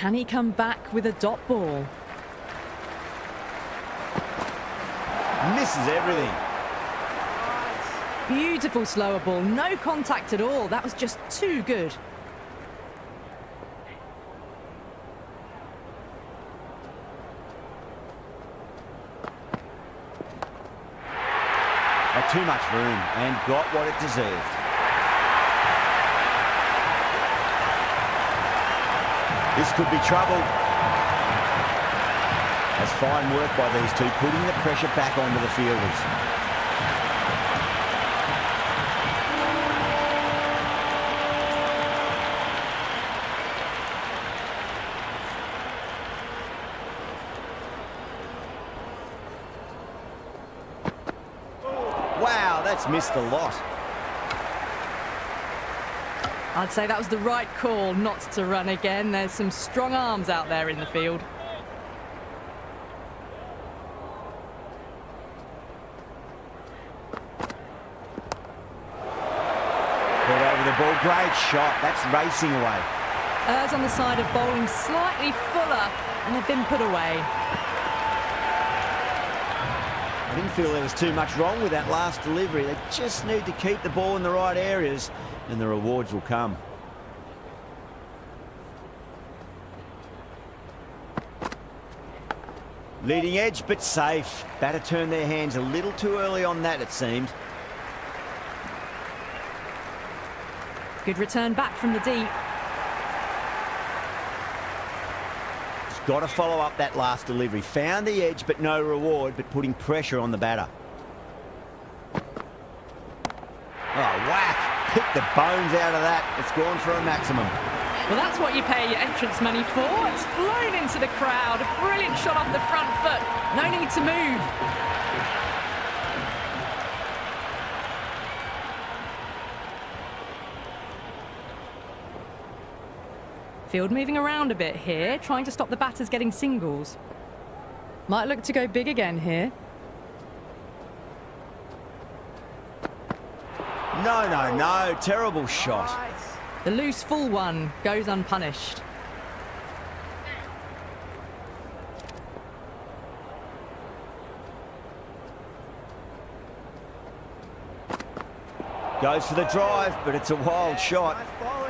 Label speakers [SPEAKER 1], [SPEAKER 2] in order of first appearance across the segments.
[SPEAKER 1] Can he come back with a dot ball?
[SPEAKER 2] Misses everything.
[SPEAKER 1] Beautiful slower ball, no contact at all. That was just too good.
[SPEAKER 2] Had too much room and got what it deserved. This could be trouble. That's fine work by these two, putting the pressure back onto the fielders. Wow, that's missed a lot.
[SPEAKER 1] I'd say that was the right call not to run again. There's some strong arms out there in the field.
[SPEAKER 2] Put over the ball, great shot. That's racing away.
[SPEAKER 1] Errs on the side of bowling slightly fuller, and they've been put away.
[SPEAKER 2] I didn't feel there was too much wrong with that last delivery. They just need to keep the ball in the right areas and the rewards will come. Leading edge, but safe. Batter turned their hands a little too early on that, it seemed.
[SPEAKER 1] Good return back from the deep.
[SPEAKER 2] Got to follow up that last delivery. Found the edge, but no reward, but putting pressure on the batter. Oh, whack! Hit the bones out of that. It's gone for a maximum.
[SPEAKER 1] Well, that's what you pay your entrance money for. It's flown into the crowd. A brilliant shot off the front foot. No need to move. Field moving around a bit here, trying to stop the batters getting singles. Might look to go big again here.
[SPEAKER 2] No, no, no. Terrible shot.
[SPEAKER 1] The loose full one goes unpunished.
[SPEAKER 2] Goes for the drive, but it's a wild shot.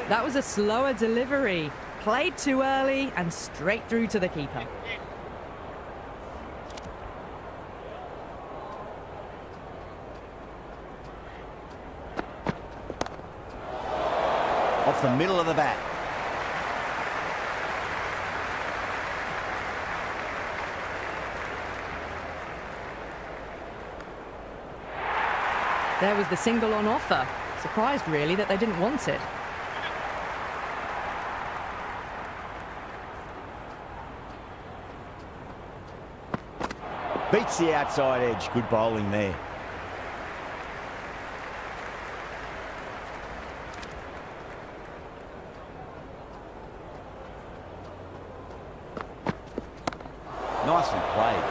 [SPEAKER 1] That was a slower delivery. Played too early and straight through to the keeper.
[SPEAKER 2] Off the middle of the bat.
[SPEAKER 1] There was the single on offer. Surprised really that they didn't want it.
[SPEAKER 2] Beats the outside edge. Good bowling there. Nicely played.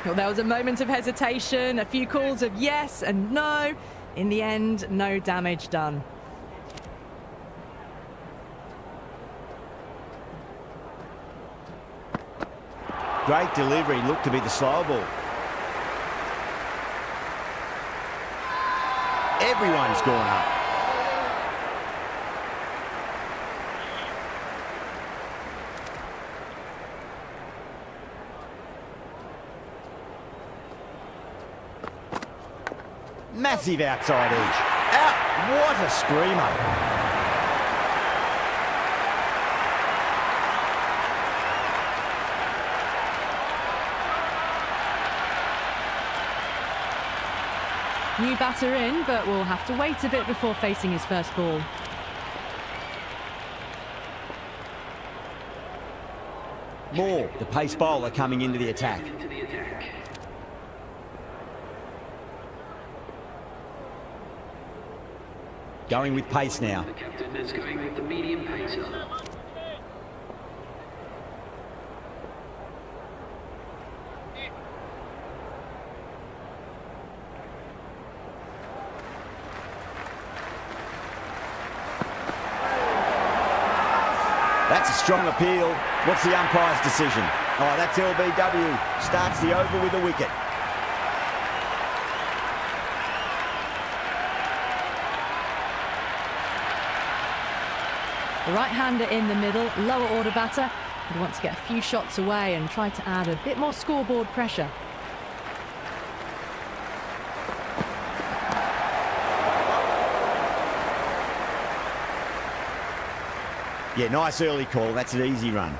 [SPEAKER 1] Well, there was a moment of hesitation, a few calls of yes and no. In the end, no damage done.
[SPEAKER 2] Great delivery, looked to be the slow ball. Everyone's gone up. Massive outside edge. Out! What a screamer.
[SPEAKER 1] New batter in, but we'll have to wait a bit before facing his first ball.
[SPEAKER 2] Moore, the pace bowler, coming into the attack. Going with pace now.
[SPEAKER 3] The captain is going with the medium pacer.
[SPEAKER 2] That's a strong appeal. What's the umpire's decision? Oh, that's LBW. Starts the over with a wicket.
[SPEAKER 1] The right-hander in the middle, lower order batter. He wants to get a few shots away and try to add a bit more scoreboard pressure.
[SPEAKER 2] Yeah, nice early call. That's an easy run.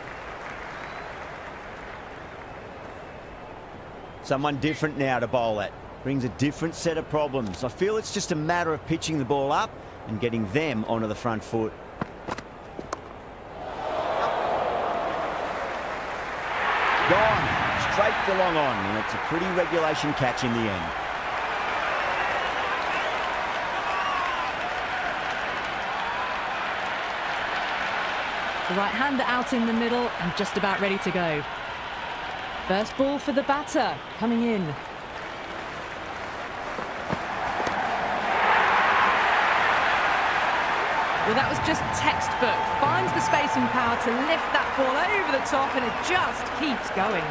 [SPEAKER 2] Someone different now to bowl at. Brings a different set of problems. I feel it's just a matter of pitching the ball up and getting them onto the front foot. Gone. Straight for long on, and it's a pretty regulation catch in the end.
[SPEAKER 1] The right-hander out in the middle and just about ready to go. First ball for the batter, coming in. Well, that was just textbook. Finds the space and power to lift that ball over the top, and it just keeps going.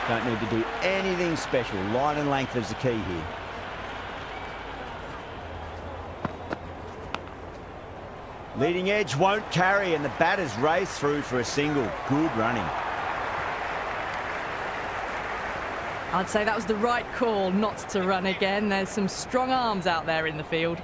[SPEAKER 2] Don't need to do anything special. Line and length is the key here. Leading edge won't carry, and the batters race through for a single. Good running.
[SPEAKER 1] I'd say that was the right call not to run again. There's some strong arms out there in the field.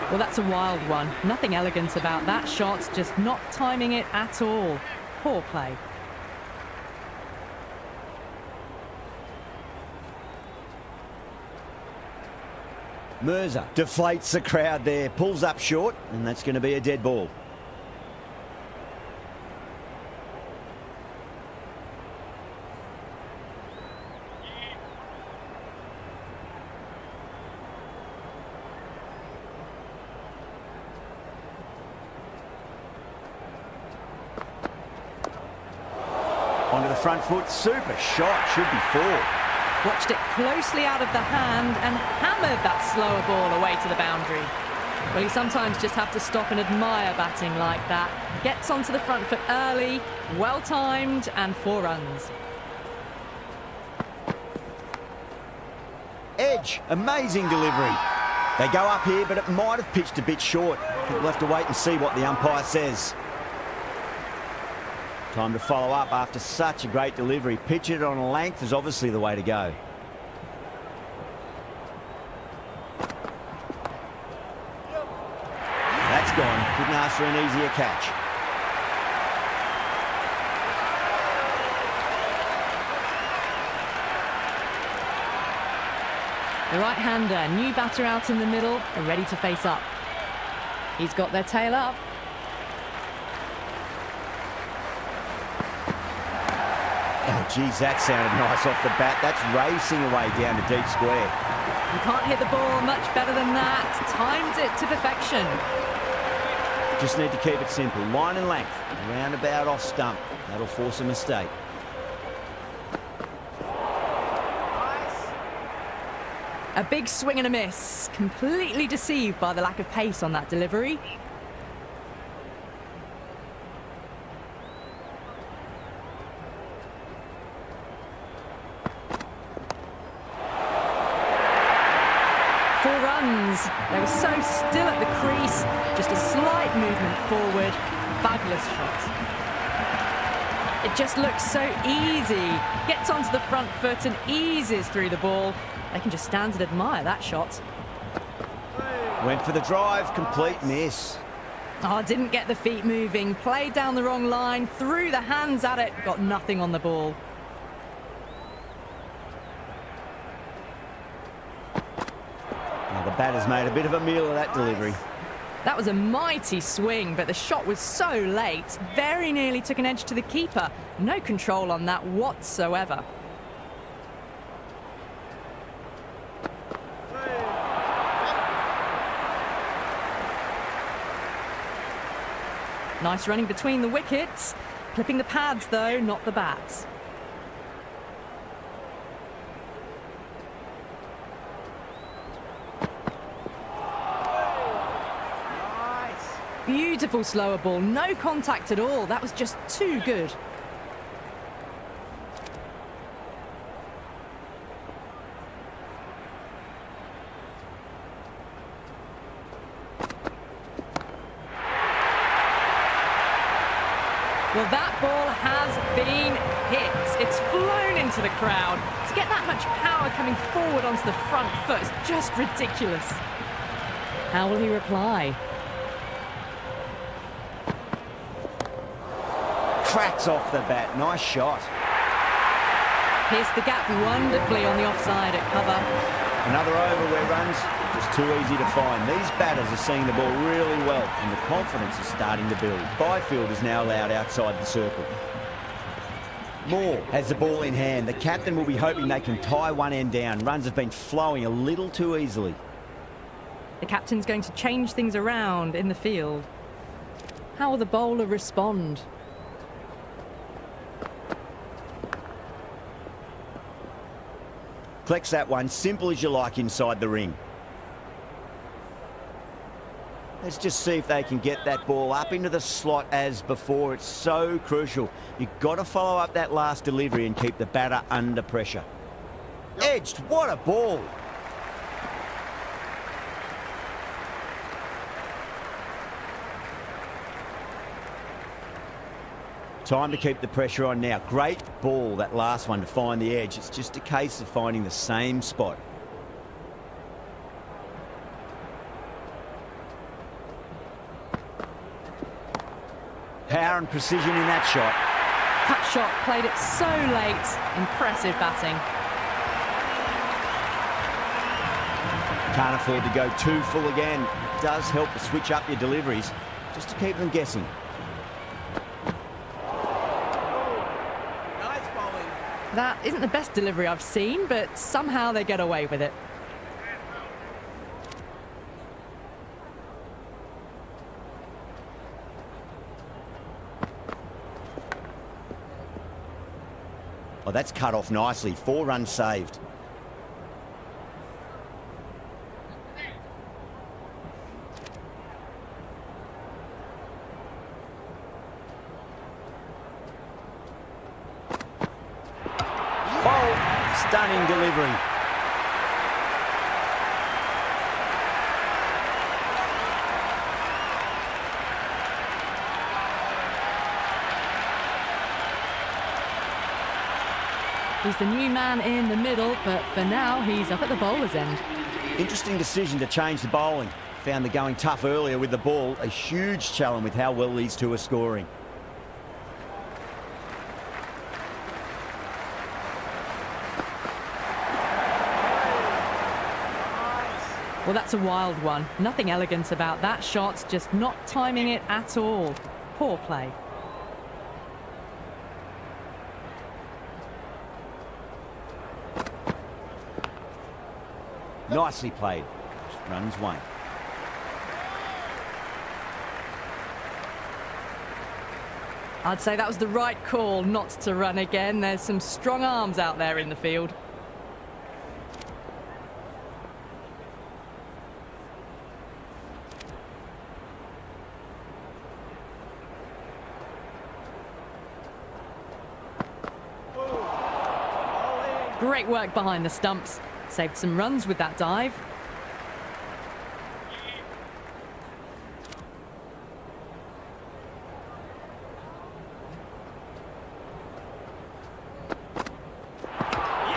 [SPEAKER 1] Well, that's a wild one. Nothing elegant about that shot, just not timing it at all. Poor play.
[SPEAKER 2] Mirza deflates the crowd there, pulls up short, and that's going to be a dead ball. Onto the front foot, super shot, should be four.
[SPEAKER 1] Watched it closely out of the hand and hammered that slower ball away to the boundary. Well, you sometimes just have to stop and admire batting like that. Gets onto the front foot early, well timed, and 4 runs.
[SPEAKER 2] Edge, amazing delivery. They go up here, but it might have pitched a bit short. We'll have to wait and see what the umpire says. Time to follow up after such a great delivery. Pitch it on a length is obviously the way to go. That's gone. Couldn't ask for an easier catch.
[SPEAKER 1] The right-hander, new batter out in the middle, are ready to face up. He's got their tail up.
[SPEAKER 2] Oh, geez, that sounded nice off the bat. That's racing away down to deep square.
[SPEAKER 1] You can't hit the ball much better than that. Timed it to perfection.
[SPEAKER 2] Just need to keep it simple. Line and length. Roundabout off stump. That'll force a mistake.
[SPEAKER 1] A big swing and a miss. Completely deceived by the lack of pace on that delivery. They were so still at the crease, just a slight movement forward. Fabulous shot. It just looks so easy. Gets onto the front foot and eases through the ball. They can just stand and admire that shot.
[SPEAKER 2] Went for the drive, complete miss.
[SPEAKER 1] Oh, didn't get the feet moving. Played down the wrong line, threw the hands at it, got nothing on the ball.
[SPEAKER 2] The batter's made a bit of a meal of that delivery.
[SPEAKER 1] That was a mighty swing, but the shot was so late. Very nearly took an edge to the keeper. No control on that whatsoever. Nice running between the wickets. Clipping the pads, though, not the bats. Beautiful slower ball, no contact at all. That was just too good. Well, that ball has been hit. It's flown into the crowd. To get that much power coming forward onto the front foot is just ridiculous. How will he reply?
[SPEAKER 2] Cracks off the bat. Nice shot.
[SPEAKER 1] Pierced the gap wonderfully on the offside at cover.
[SPEAKER 2] Another over where runs just too easy to find. These batters are seeing the ball really well, and the confidence is starting to build. Byfield is now allowed outside the circle. Moore has the ball in hand. The captain will be hoping they can tie one end down. Runs have been flowing a little too easily.
[SPEAKER 1] The captain's going to change things around in the field. How will the bowler respond?
[SPEAKER 2] Collects that one, simple as you like, inside the ring. Let's just see if they can get that ball up into the slot as before. It's so crucial. You've got to follow up that last delivery and keep the batter under pressure. Edged, what a ball! Time to keep the pressure on now. Great ball, that last one, to find the edge. It's just a case of finding the same spot. Power and precision in that shot.
[SPEAKER 1] Cut shot, played it so late. Impressive batting.
[SPEAKER 2] Can't afford to go too full again. It does help to switch up your deliveries, just to keep them guessing.
[SPEAKER 1] That isn't the best delivery I've seen, but somehow they get away with it.
[SPEAKER 2] Oh, that's cut off nicely. 4 runs saved. Stunning delivery.
[SPEAKER 1] He's the new man in the middle, but for now, he's up at the bowler's end.
[SPEAKER 2] Interesting decision to change the bowling. Found the going tough earlier with the ball. A huge challenge with how well these two are scoring.
[SPEAKER 1] Well, that's a wild one. Nothing elegant about that shot, just not timing it at all. Poor play.
[SPEAKER 2] Nicely played. Runs 1.
[SPEAKER 1] I'd say that was the right call not to run again. There's some strong arms out there in the field. Great work behind the stumps. Saved some runs with that dive.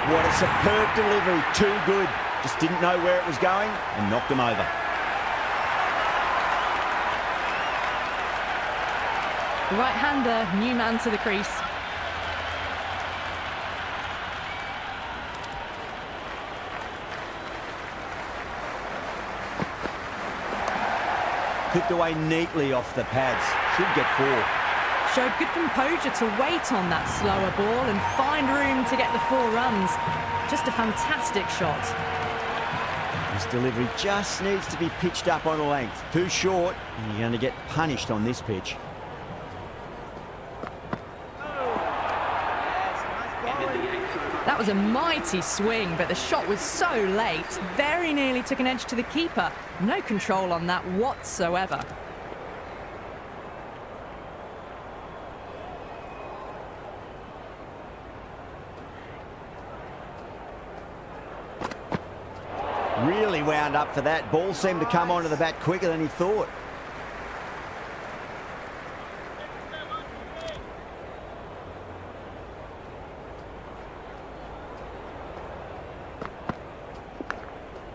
[SPEAKER 2] What a superb delivery. Too good. Just didn't know where it was going and knocked him over.
[SPEAKER 1] The right-hander, new man to the crease.
[SPEAKER 2] Clipped away neatly off the pads. Should get 4.
[SPEAKER 1] Showed good composure to wait on that slower ball and find room to get the 4 runs. Just a fantastic shot.
[SPEAKER 2] This delivery just needs to be pitched up on a length. Too short, and you're going to get punished on this pitch.
[SPEAKER 1] That was a mighty swing, but the shot was so late. Very nearly took an edge to the keeper. No control on that whatsoever.
[SPEAKER 2] Really wound up for that. Ball seemed to come onto the bat quicker than he thought.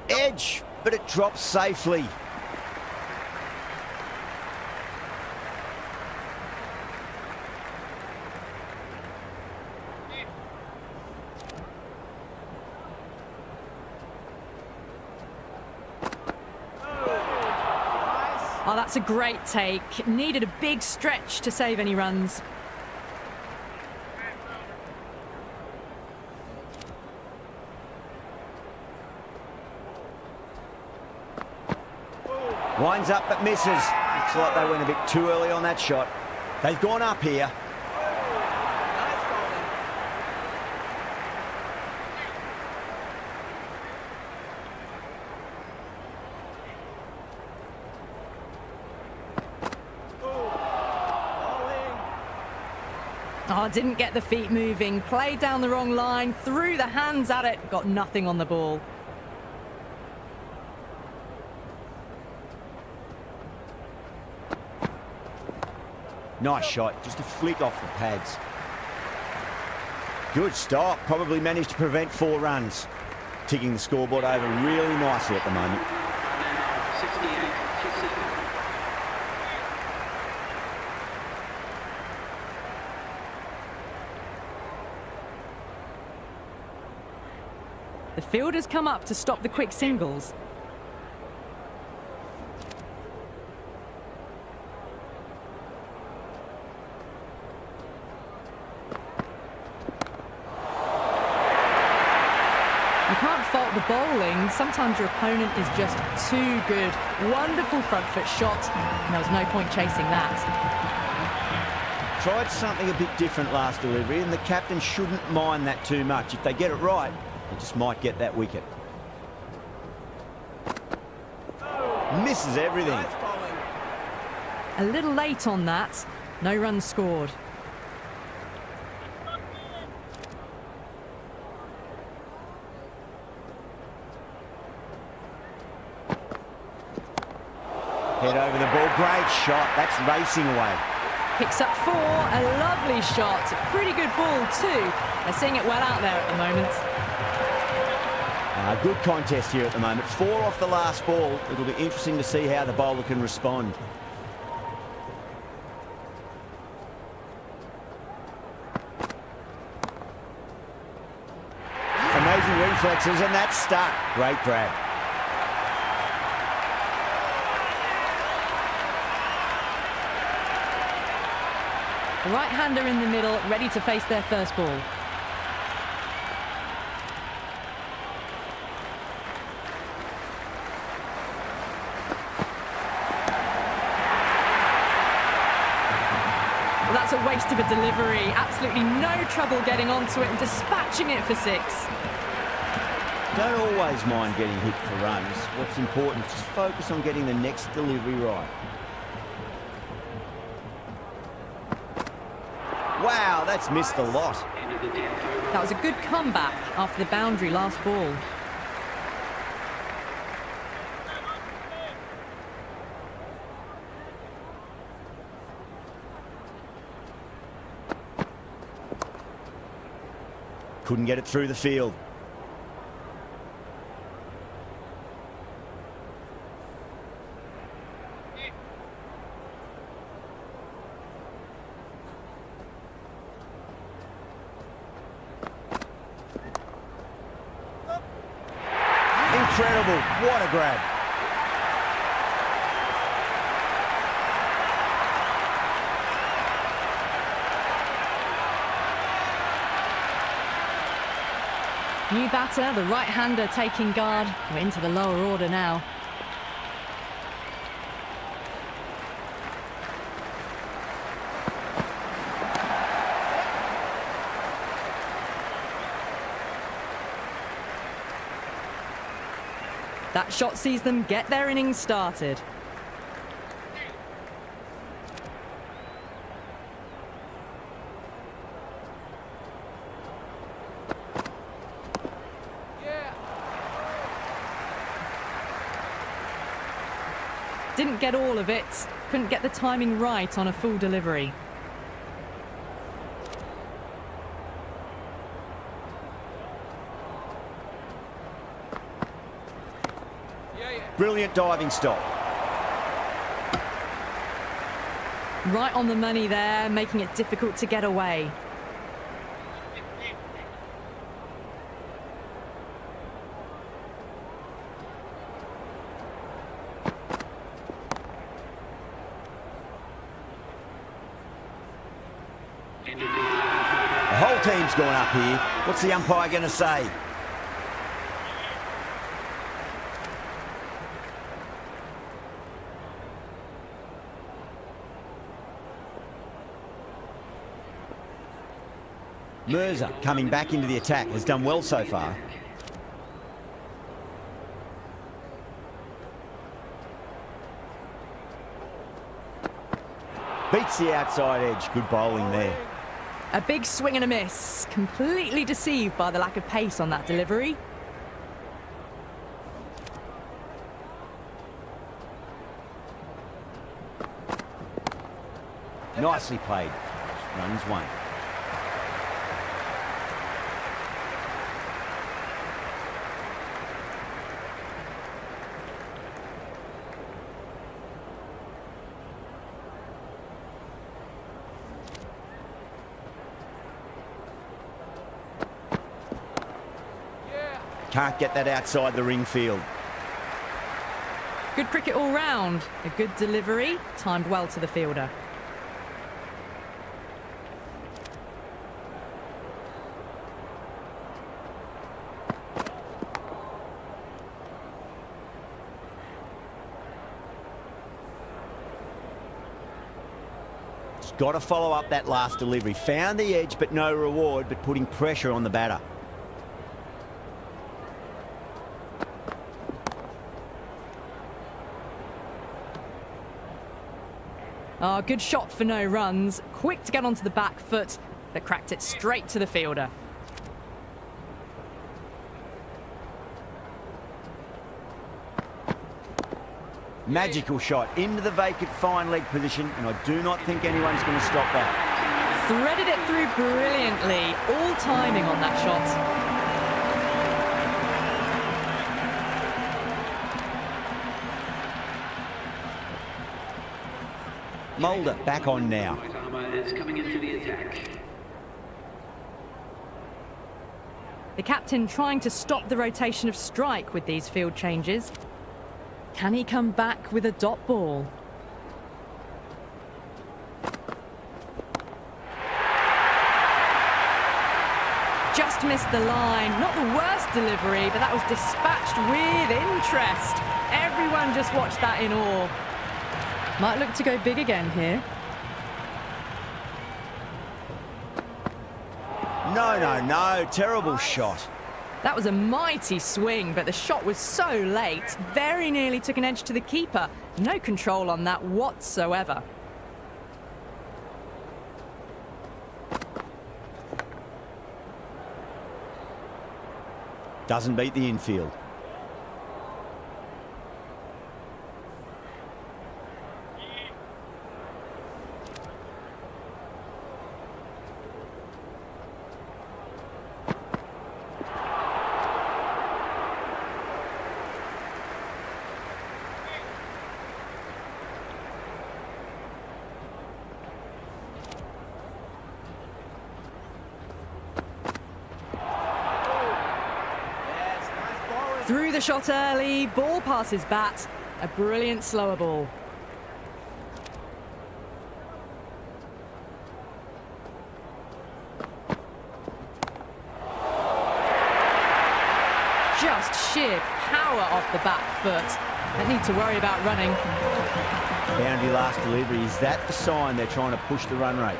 [SPEAKER 2] Edge, but it drops safely.
[SPEAKER 1] Oh, that's a great take. Needed a big stretch to save any runs.
[SPEAKER 2] Winds up but misses. Looks like they went a bit too early on that shot. They've gone up here.
[SPEAKER 1] Oh, didn't get the feet moving. Played down the wrong line. Threw the hands at it. Got nothing on the ball.
[SPEAKER 2] Nice shot, just a flick off the pads. Good stop, probably managed to prevent 4 runs. Ticking the scoreboard over really nicely at the moment.
[SPEAKER 3] 68-7.
[SPEAKER 1] The fielder's come up to stop the quick singles. You can't fault the bowling. Sometimes your opponent is just too good. Wonderful front foot shot, and there was no point chasing that.
[SPEAKER 2] Tried something a bit different last delivery, and the captain shouldn't mind that too much. If they get it right, they just might get that wicket. Misses everything.
[SPEAKER 1] A little late on that. No runs scored.
[SPEAKER 2] Head over the ball, great shot. That's racing away.
[SPEAKER 1] Picks up 4, a lovely shot. Pretty good ball too. They're seeing it well out there at the moment.
[SPEAKER 2] Good contest here at the moment. 4 off the last ball. It'll be interesting to see how the bowler can respond. Amazing reflexes, and that's stuck. Great grab.
[SPEAKER 1] The right-hander in the middle, ready to face their first ball. Well, that's a waste of a delivery. Absolutely no trouble getting onto it and dispatching it for 6.
[SPEAKER 2] Don't always mind getting hit for runs. What's important is just focus on getting the next delivery right. Wow, that's missed a lot.
[SPEAKER 1] That was a good comeback after the boundary last ball.
[SPEAKER 2] Couldn't get it through the field. Incredible, what a grab.
[SPEAKER 1] New batter, the right-hander taking guard. We're into the lower order now. That shot sees them get their innings started. didn't get all of it. Couldn't get the timing right on a full delivery.
[SPEAKER 2] Brilliant diving stop.
[SPEAKER 1] Right on the money there, making it difficult to get away.
[SPEAKER 2] The whole team's gone up here. What's the umpire going to say? Mirza coming back into the attack, has done well so far. Beats the outside edge, good bowling there.
[SPEAKER 1] A big swing and a miss. Completely deceived by the lack of pace on that delivery.
[SPEAKER 2] Nicely played. Runs one. Can't get that outside the ring field.
[SPEAKER 1] Good cricket all round. A good delivery, timed well to the fielder.
[SPEAKER 2] He's got to follow up that last delivery. Found the edge, but no reward, but putting pressure on the batter.
[SPEAKER 1] Oh, good shot for no runs. Quick to get onto the back foot, but cracked it straight to the fielder.
[SPEAKER 2] Magical shot into the vacant fine leg position, and I do not think anyone's going to stop that.
[SPEAKER 1] Threaded it through brilliantly. All timing on that shot.
[SPEAKER 2] Mulder back on now.
[SPEAKER 3] Is coming into the attack.
[SPEAKER 1] The captain trying to stop the rotation of strike with these field changes. Can he come back with a dot ball? Just missed the line. Not the worst delivery, but that was dispatched with interest. Everyone just watched that in awe. Might look to go big again here.
[SPEAKER 2] No. Terrible shot.
[SPEAKER 1] That was a mighty swing, but the shot was so late. Very nearly took an edge to the keeper. No control on that whatsoever.
[SPEAKER 2] Doesn't beat the infield.
[SPEAKER 1] Through the shot early, ball passes bat. A brilliant slower ball. Just sheer power off the back foot. Don't need to worry about running.
[SPEAKER 2] Boundary last delivery. Is that the sign they're trying to push the run rate?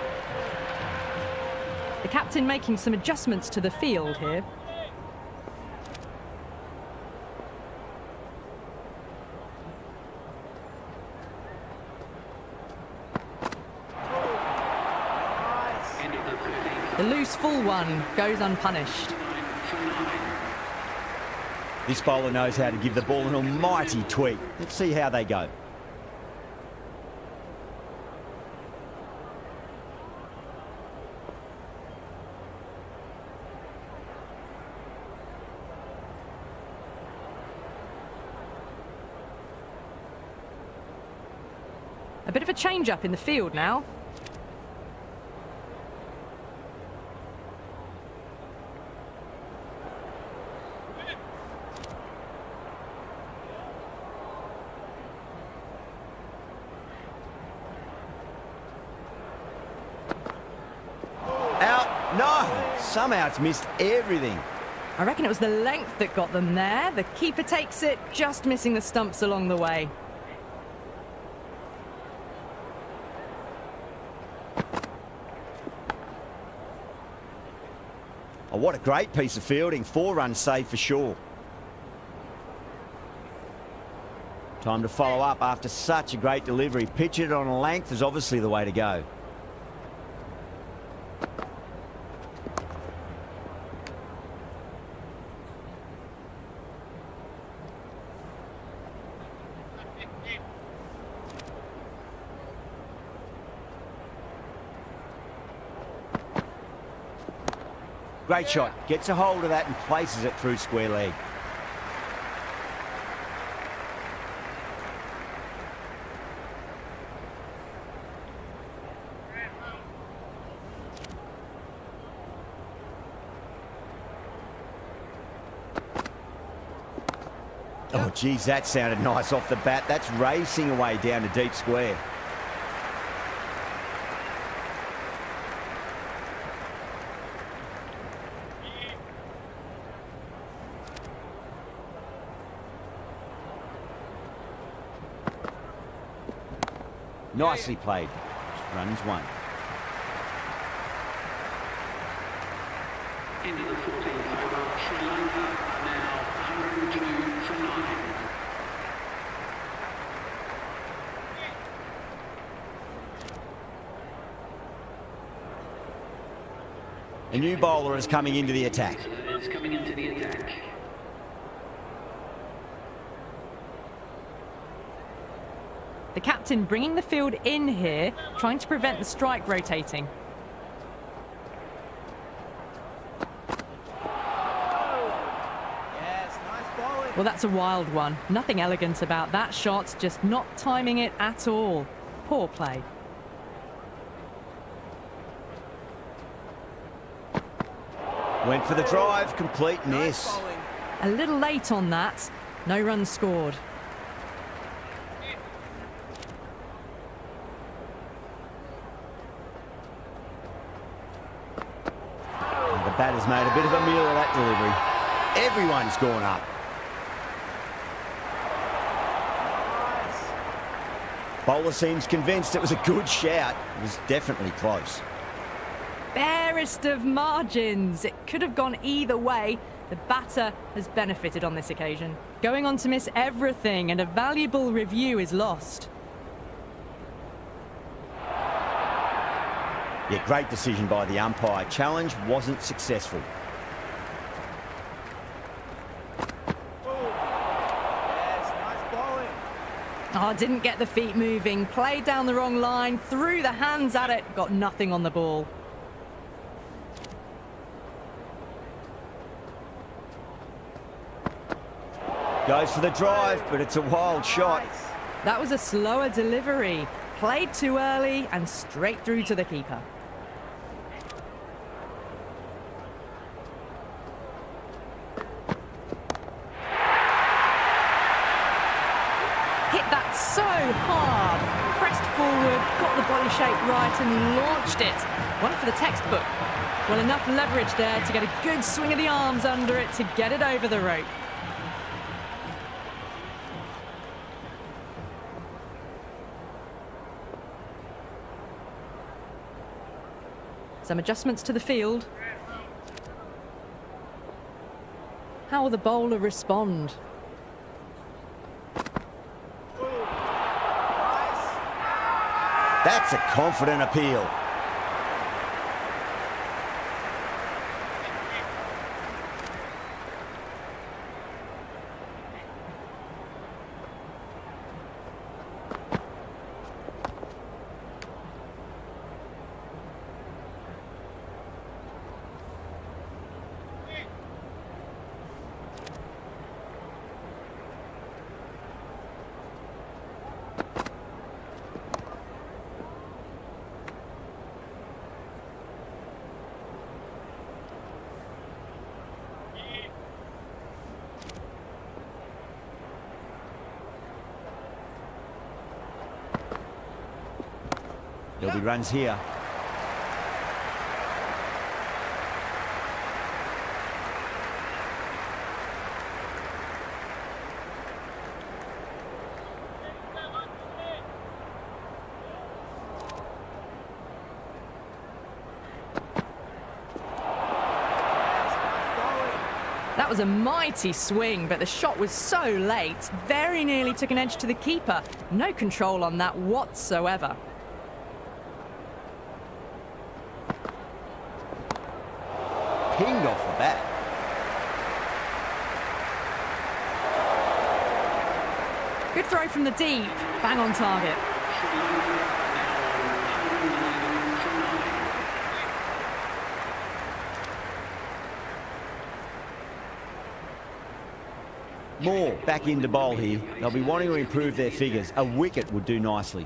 [SPEAKER 1] The captain making some adjustments to the field here. The loose full one goes unpunished.
[SPEAKER 2] This bowler knows how to give the ball an almighty tweak. Let's see how they go.
[SPEAKER 1] A bit of a change-up in the field now.
[SPEAKER 2] Out. No! Somehow it's missed everything.
[SPEAKER 1] I reckon it was the length that got them there. The keeper takes it, just missing the stumps along the way.
[SPEAKER 2] Oh, what a great piece of fielding. 4 runs saved for sure. Time to follow up after such a great delivery. Pitch it on a length is obviously the way to go. Great shot. Gets a hold of that and places it through square leg. Oh, geez, that sounded nice off the bat. That's racing away down to deep square. Nicely played. Runs 1.
[SPEAKER 3] Into the 14th over, Sri Lanka now 102 for 9.
[SPEAKER 2] A new bowler is coming into the attack.
[SPEAKER 3] Is coming into the attack.
[SPEAKER 1] The captain bringing the field in here, trying to prevent the strike rotating. Well, that's a wild one. Nothing elegant about that shot, just not timing it at all. Poor play.
[SPEAKER 2] Went for the drive, complete miss.
[SPEAKER 1] A little late on that. No runs scored.
[SPEAKER 2] The batter's made a bit of a meal of that delivery. Everyone's gone up. Bowler seems convinced it was a good shout. It was definitely close.
[SPEAKER 1] Barest of margins. It could have gone either way. The batter has benefited on this occasion. Going on to miss everything, and a valuable review is lost.
[SPEAKER 2] Yeah, great decision by the umpire. Challenge wasn't successful.
[SPEAKER 1] Oh, didn't get the feet moving. Played down the wrong line, threw the hands at it, got nothing on the ball.
[SPEAKER 2] Goes for the drive, but it's a wild shot.
[SPEAKER 1] That was a slower delivery. Played too early and straight through to the keeper. Hit that so hard. Pressed forward, got the body shape right and launched it. One for the textbook. Well, enough leverage there to get a good swing of the arms under it to get it over the rope. Some adjustments to the field. How will the bowler respond?
[SPEAKER 2] That's a confident appeal. There'll be runs here.
[SPEAKER 1] That was a mighty swing, but the shot was so late. Very nearly took an edge to the keeper. No control on that whatsoever.
[SPEAKER 2] Pinged off the bat.
[SPEAKER 1] Good throw from the deep. Bang on target.
[SPEAKER 2] Moore back into bowl here. They'll be wanting to improve their figures. A wicket would do nicely.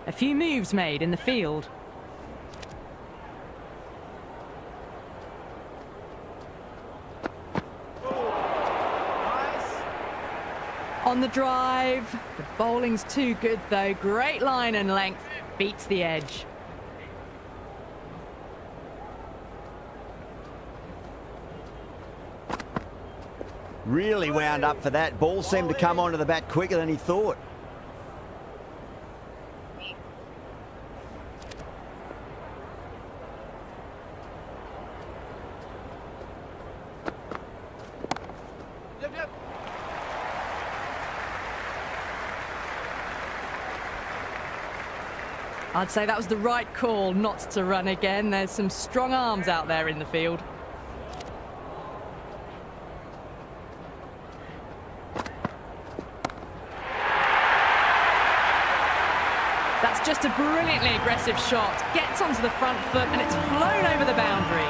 [SPEAKER 1] A few moves made in the field. On the drive. The bowling's too good though. Great line and length. Beats the edge.
[SPEAKER 2] Really wound up for that. Ball seemed to come onto the bat quicker than he thought.
[SPEAKER 1] I'd say that was the right call not to run again. There's some strong arms out there in the field. That's just a brilliantly aggressive shot. Gets onto the front foot and it's flown over the boundary.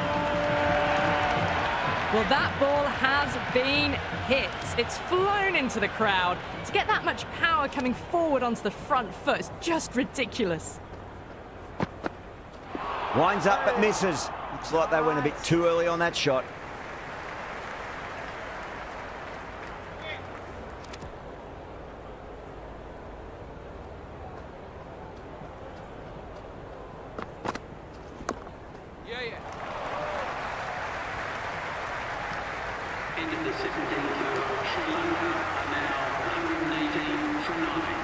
[SPEAKER 1] Well, that ball has been hit. It's flown into the crowd. To get that much power coming forward onto the front foot is just ridiculous.
[SPEAKER 2] Winds up but misses. Looks like they went a bit too early on that shot.
[SPEAKER 3] End of the 17th over. Sri Lanka are now 118 for 9.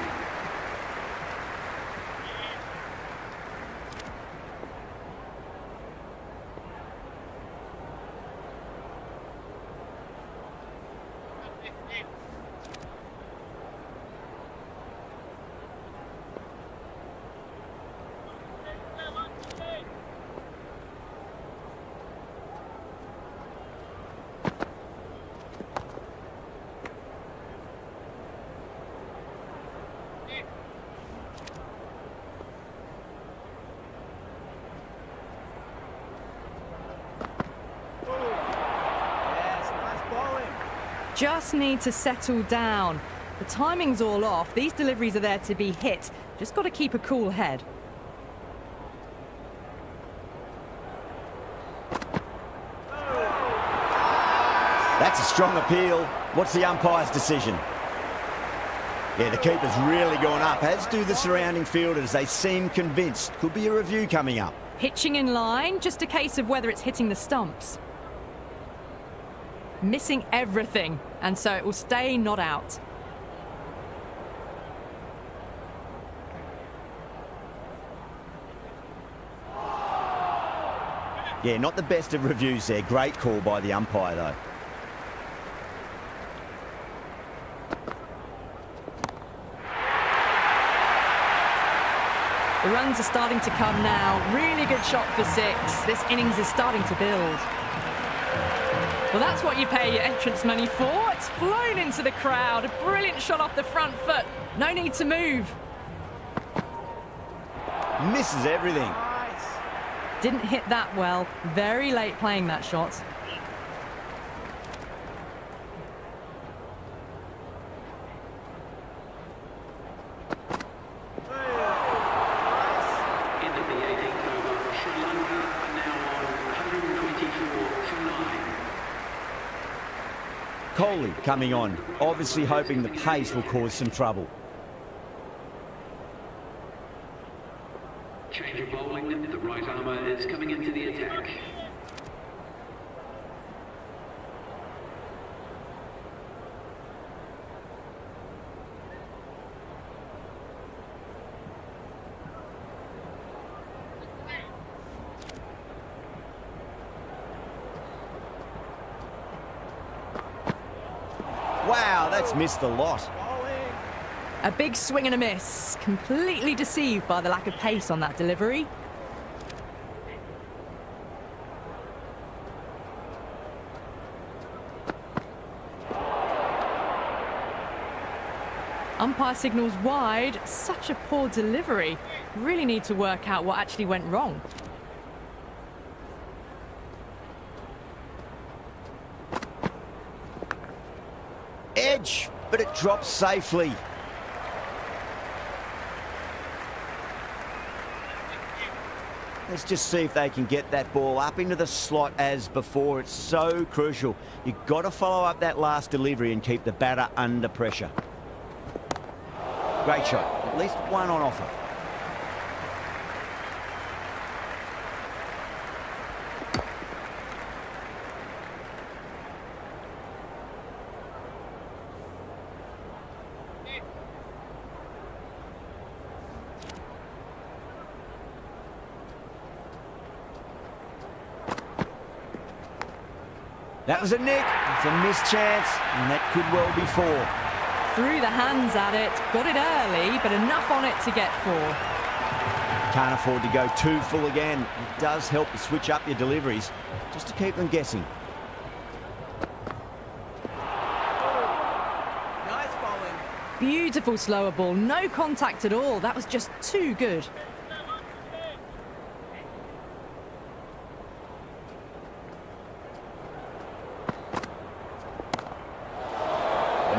[SPEAKER 1] Just need to settle down. The timing's all off. These deliveries are there to be hit. Just got to keep a cool head.
[SPEAKER 2] That's a strong appeal. What's the umpire's decision? Yeah, the keeper's really gone up, as do the surrounding fielders. They seem convinced. Could be a review coming up.
[SPEAKER 1] Pitching in line, just a case of whether it's hitting the stumps. Missing everything, and so it will stay not out.
[SPEAKER 2] Yeah, not the best of reviews there. Great call by the umpire, though.
[SPEAKER 1] The runs are starting to come now. Really good shot for 6. This innings is starting to build. Well, that's what you pay your entrance money for. It's flown into the crowd. A brilliant shot off the front foot. No need to move.
[SPEAKER 2] Misses everything.
[SPEAKER 1] Didn't hit that well. Very late playing that shot.
[SPEAKER 3] End of the 18th over. Sri Lanka are now on 124 for 9.
[SPEAKER 2] Coley coming on, obviously hoping the pace will cause some trouble.
[SPEAKER 3] Change of bowling. The right armour is coming into the attack.
[SPEAKER 2] Wow, that's missed the lot.
[SPEAKER 1] A big swing and a miss. Completely deceived by the lack of pace on that delivery. Umpire signals wide. Such a poor delivery. Really need to work out what actually went wrong.
[SPEAKER 2] Edge, but it drops safely. Let's just see if they can get that ball up into the slot as before. It's so crucial. You've got to follow up that last delivery and keep the batter under pressure. Great shot. At least one on offer. That was a nick. It's a missed chance, and that could well be four.
[SPEAKER 1] Threw the hands at it, got it early, but enough on it to get four.
[SPEAKER 2] Can't afford to go too full again. It does help to switch up your deliveries, just to keep them guessing.
[SPEAKER 4] Nice bowling.
[SPEAKER 1] Beautiful slower ball, no contact at all. That was just too good.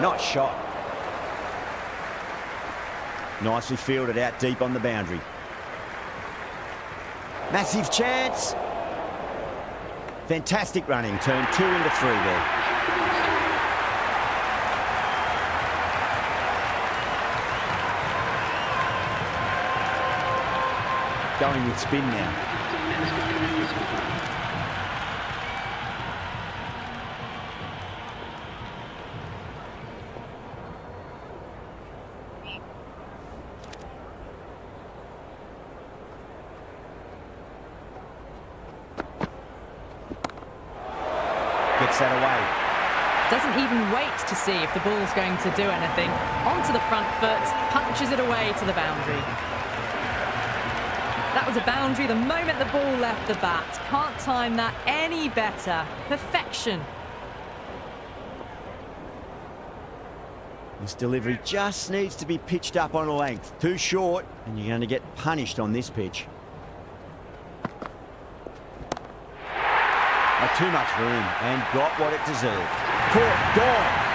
[SPEAKER 2] Not shot. Nicely fielded out deep on the boundary. Massive chance. Fantastic running. Turn 2 into 3 there. Going with spin now. Gets that away.
[SPEAKER 1] Doesn't even wait to see if the ball's going to do anything. Onto the front foot, punches it away to the boundary. That was a boundary the moment the ball left the bat. Can't time that any better. Perfection.
[SPEAKER 2] This delivery just needs to be pitched up on a length. Too short, and you're going to get punished on this pitch. Not too much room, and got what it deserved. Caught, gone.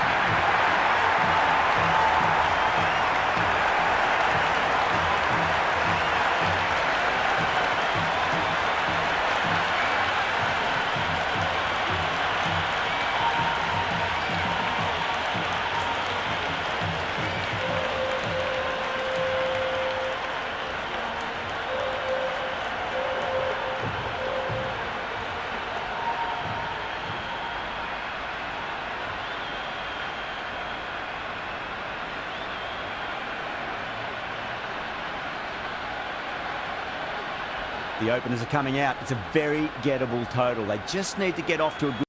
[SPEAKER 2] The openers are coming out. It's a very gettable total. They just need to get off to a good